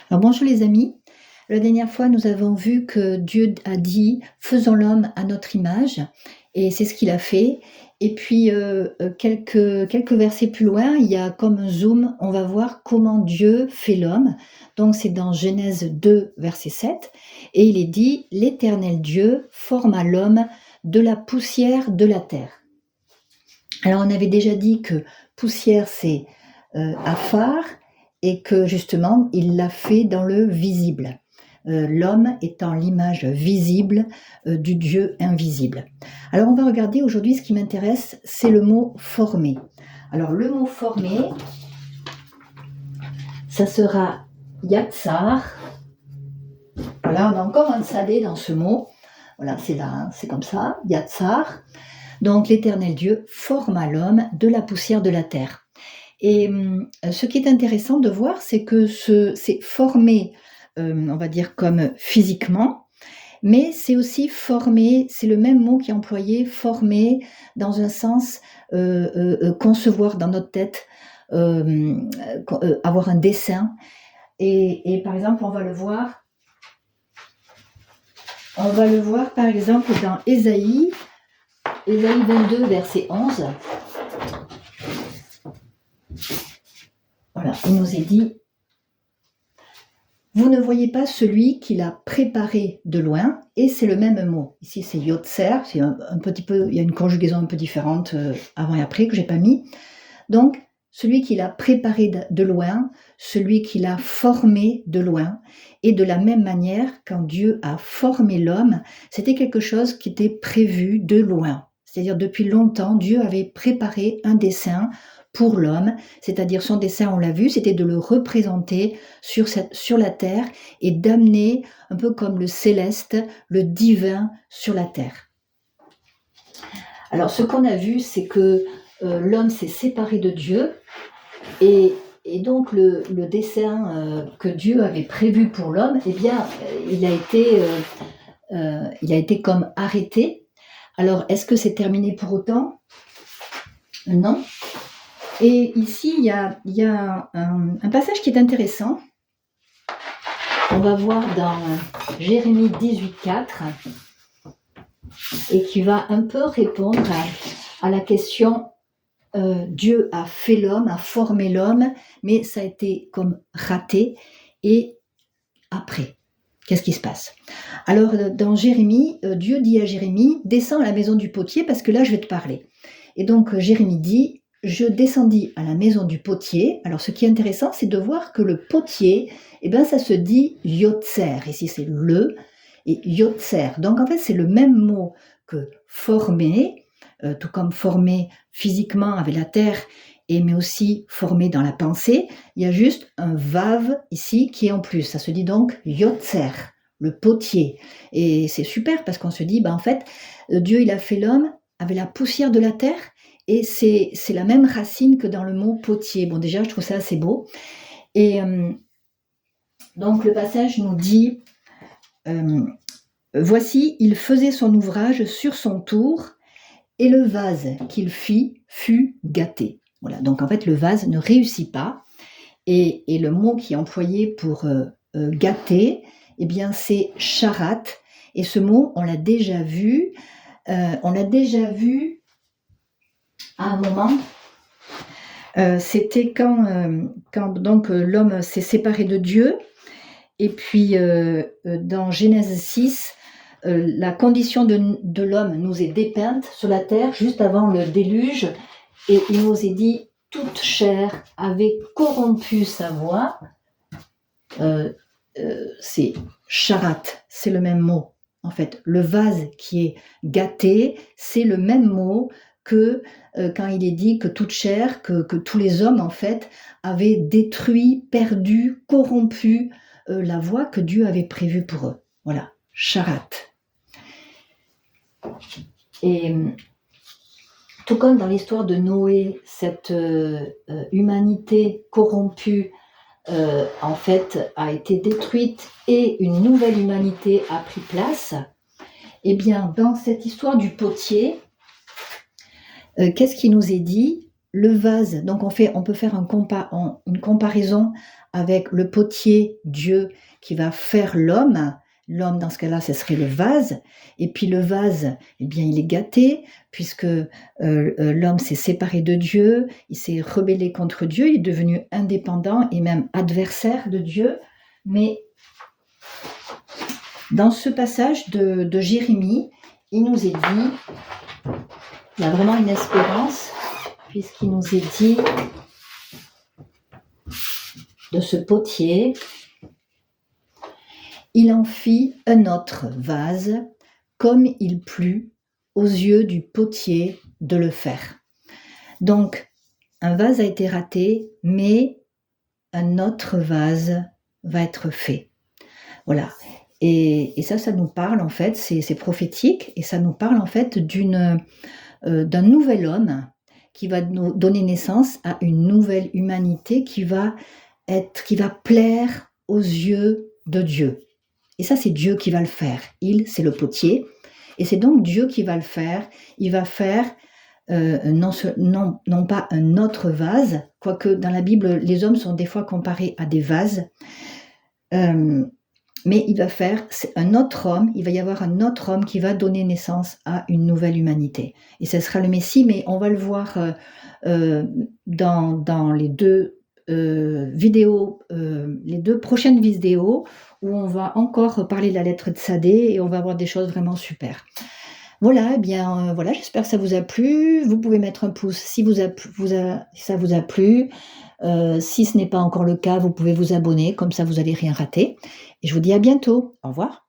Alors bonjour les amis, la dernière fois nous avons vu que Dieu a dit faisons l'homme à notre image et c'est ce qu'il a fait. Et puis quelques versets plus loin, il y a comme un zoom, on va voir comment Dieu fait l'homme. Donc c'est dans Genèse 2 verset 7 et il est dit l'Éternel Dieu forma l'homme de la poussière de la terre. Alors on avait déjà dit que poussière c'est Afar et que justement il l'a fait dans le visible. L'homme étant l'image visible du Dieu invisible. Alors on va regarder aujourd'hui, ce qui m'intéresse, c'est le mot formé. Alors le mot formé, ça sera yatsar. Voilà, on a encore un salé dans ce mot. Voilà, c'est là, hein, c'est comme ça, yatsar. Donc l'Éternel Dieu forma l'homme de la poussière de la terre. Et ce qui est intéressant de voir, c'est que c'est formé, on va dire comme physiquement, mais c'est aussi formé, c'est le même mot qui est employé, formé dans un sens concevoir dans notre tête, avoir un dessin. Et par exemple, on va le voir par exemple dans Ésaïe 22, verset 11. Voilà, il nous est dit « Vous ne voyez pas celui qui l'a préparé de loin » et c'est le même mot. Ici, c'est « yotzer », c'est un petit peu, il y a une conjugaison un peu différente avant et après que j'ai pas mis. Donc, celui qui l'a préparé de loin, celui qui l'a formé de loin. Et de la même manière, quand Dieu a formé l'homme, c'était quelque chose qui était prévu de loin. C'est-à-dire, depuis longtemps, Dieu avait préparé un dessein pour l'homme, c'est-à-dire son dessein, on l'a vu, c'était de le représenter sur la terre et d'amener, un peu comme le céleste, le divin sur la terre. Alors, ce qu'on a vu, c'est que l'homme s'est séparé de Dieu et donc le dessein que Dieu avait prévu pour l'homme, eh bien, il a été comme arrêté. Alors, est-ce que c'est terminé pour autant ? Non. Et ici, il y a un passage qui est intéressant. On va voir dans Jérémie 18,4 et qui va un peu répondre à la question Dieu a fait l'homme, a formé l'homme, mais ça a été comme raté. Et après, qu'est-ce qui se passe ? Alors, dans Jérémie, Dieu dit à Jérémie, descends à la maison du potier parce que là, je vais te parler. Et donc, Jérémie dit, je descendis à la maison du potier. Alors, ce qui est intéressant, c'est de voir que le potier, eh ben, ça se dit yotzer. Ici, c'est le et yotzer. Donc, en fait, c'est le même mot que former, tout comme formé physiquement avec la terre, mais aussi formé dans la pensée. Il y a juste un vav ici qui est en plus. Ça se dit donc yotzer, le potier. Et c'est super parce qu'on se dit, en fait, Dieu, il a fait l'homme avec la poussière de la terre et c'est la même racine que dans le mot potier. Bon, déjà, je trouve ça assez beau. Et donc, le passage nous dit, voici, il faisait son ouvrage sur son tour et le vase qu'il fit fut gâté. Voilà, donc en fait, le vase ne réussit pas. Et le mot qui est employé pour gâter, eh bien, c'est charat. Et ce mot, on l'a déjà vu. On l'a déjà vu à un moment. C'était quand donc l'homme s'est séparé de Dieu. Et puis, dans Genèse 6, la condition de l'homme nous est dépeinte sur la terre juste avant le déluge. Et il nous est dit, toute chair avait corrompu sa voix. C'est charat, c'est le même mot. En fait, le vase qui est gâté, c'est le même mot que quand il est dit que toute chair, que tous les hommes, en fait, avaient détruit, perdu, corrompu la voie que Dieu avait prévue pour eux. Voilà, charat. Et tout comme dans l'histoire de Noé, cette humanité corrompue, en fait, a été détruite et une nouvelle humanité a pris place, eh bien, dans cette histoire du potier, qu'est-ce qui nous est dit ? Le vase, donc on peut faire une comparaison avec le potier, Dieu, qui va faire l'homme. L'homme, dans ce cas-là, ce serait le vase. Et puis le vase, eh bien, il est gâté, puisque l'homme s'est séparé de Dieu, il s'est rebellé contre Dieu, il est devenu indépendant et même adversaire de Dieu. Mais dans ce passage de Jérémie, il nous est dit, il y a vraiment une espérance, puisqu'il nous est dit de ce potier, il en fit un autre vase, comme il plut aux yeux du potier de le faire. Donc, un vase a été raté, mais un autre vase va être fait. Voilà. Et ça nous parle en fait, c'est prophétique, et ça nous parle en fait d'un nouvel homme qui va nous donner naissance à une nouvelle humanité qui va plaire aux yeux de Dieu. Et ça, c'est Dieu qui va le faire. Il, c'est le potier, et c'est donc Dieu qui va le faire. Il va faire non pas un autre vase, quoique dans la Bible, les hommes sont des fois comparés à des vases, mais il va faire un autre homme, il va y avoir un autre homme qui va donner naissance à une nouvelle humanité. Et ce sera le Messie, mais on va le voir dans les deux vidéos, les deux prochaines vidéos, où on va encore parler de la lettre de Tzaddée et on va voir des choses vraiment super. Voilà, eh bien, voilà, j'espère que ça vous a plu. Vous pouvez mettre un pouce si ça vous a plu. Si ce n'est pas encore le cas, vous pouvez vous abonner, comme ça vous n'allez rien rater. Et je vous dis à bientôt. Au revoir.